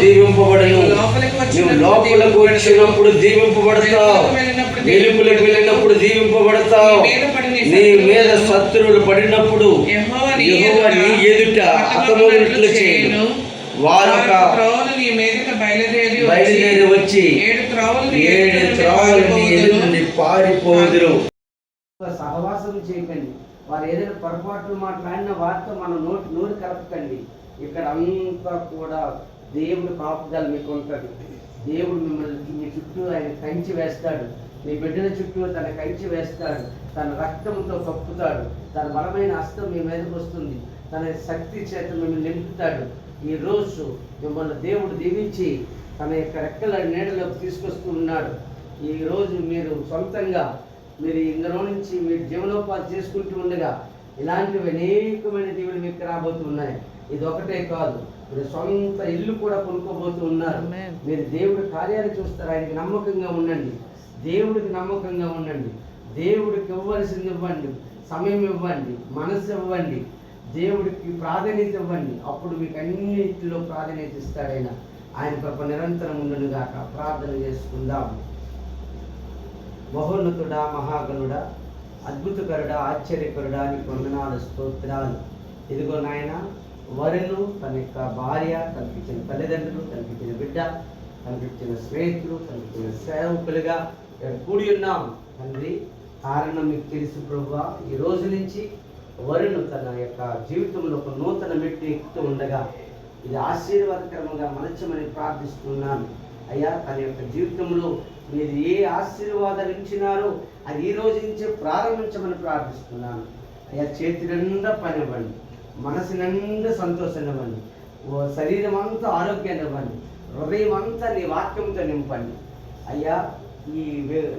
దీవింపబడను. నువ్వు లోపలకు వచ్చినప్పుడు దీవింపబడతావు, వెలుపులకు వెళ్ళినప్పుడు దీవింపబడతావు. నీ మీద శత్రువులు పడినప్పుడు యెహోవా నీ ఎదుట హతమగునట్లు చేయను. వారు బయలుదేరి వచ్చి 7 త్రోవలు నీ ఎదుట నుండి పారిపోదురు. సహవాసం చేయకండి. వారు ఏదైనా పొరపాట్లు మాట్లాడిన వారితో మనం నోరు కలపకండి. ఇక్కడ అంతా కూడా దేవుడి కాపుదల మీకు ఉంటుంది. దేవుడు మిమ్మల్ని మీ చుట్టూ ఆయన కంచి వేస్తాడు. మీ బిడ్డల చుట్టూ తన కంచి వేస్తాడు. తన రక్తంతో కప్పుతాడు. తన బలమైన హస్తం మీ మీదకి వస్తుంది. తన శక్తి చేత మిమ్మల్ని నింపుతాడు. ఈరోజు మిమ్మల్ని దేవుడు దీవించి తన యొక్క రెక్కల నీడలోకి తీసుకొస్తూ ఉన్నాడు. ఈరోజు మీరు సొంతంగా మీరు ఇందులో నుంచి మీరు జీవనోపాధి చేసుకుంటూ ఉండగా ఇలాంటివి అనేకమైన దీవులు మీకు రాబోతున్నాయి. ఇది ఒకటే కాదు, మీరు సొంత ఇల్లు కూడా కొనుక్కోబోతూ ఉన్నారు. మీరు దేవుడి కార్యాలు చూస్తారు. ఆయనకి నమ్మకంగా ఉండండి. దేవుడికి నమ్మకంగా ఉండండి. దేవుడికి ఇవ్వాల్సింది ఇవ్వండి. సమయం ఇవ్వండి, మనసు ఇవ్వండి, దేవుడికి ప్రాధాన్యత ఇవ్వండి. అప్పుడు మీకు అన్నింటిలో ప్రాధాన్యత ఇస్తాడైనా. ఆయన కృప నిరంతరం ఉండును గాక. ప్రార్థన చేసుకుందాం. మహోన్నతుడా, మహాగణుడా, అద్భుతకరుడా, ఆశ్చర్యకరుడా, నీకు వందనాలు, స్తోత్రాలు. ఇదిగో నాయన, వరును తన యొక్క భార్య, తనకిచ్చిన తల్లిదండ్రులు, తనకిచ్చిన బిడ్డ, తనకిచ్చిన స్నేహితులు, తనకిచ్చిన సేవకులుగా కూడి ఉన్నాం తండ్రి. కారణం మీకు తెలుసు ప్రభువా. ఈ రోజు నుంచి వరును తన యొక్క జీవితంలో ఒక నూతన మెట్టు ఎక్కుతూ ఉండగా ఇది ఆశీర్వాదకరంగా మలచమని ప్రార్థిస్తున్నాను. అయ్యా, తన యొక్క జీవితంలో మీరు ఏ ఆశీర్వాదాలు ఇచ్చినారో అది ఈ రోజు నుంచే ప్రారంభించమని ప్రార్థిస్తున్నాను. అయ్యా, చేతి నిండా పని ఇవ్వండి, మనసు నిండా సంతోషాన్ని ఇవ్వండి, శరీరం అంతా ఆరోగ్యాన్ని ఇవ్వండి, హృదయం అంతా నీ వాక్యంతో నింపండి. అయ్యా, ఈ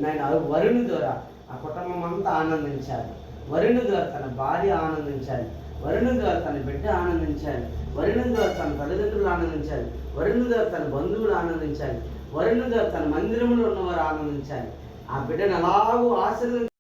నేను వరుణు ద్వారా ఆ కుటుంబం అంతా ఆనందించాలి. వరుణు ద్వారా తన భార్య ఆనందించాలి. వరుణు ద్వారా తన బిడ్డ ఆనందించాలి. వరుణు ద్వారా తన తల్లిదండ్రులు ఆనందించాలి. వరుణు ద్వారా తన బంధువులు ఆనందించాలి. వరుణు ద్వారా తన మందిరంలో ఉన్నవారు ఆనందించాలి. ఆ బిడ్డను అలాగూ ఆశీర్వదించాలి.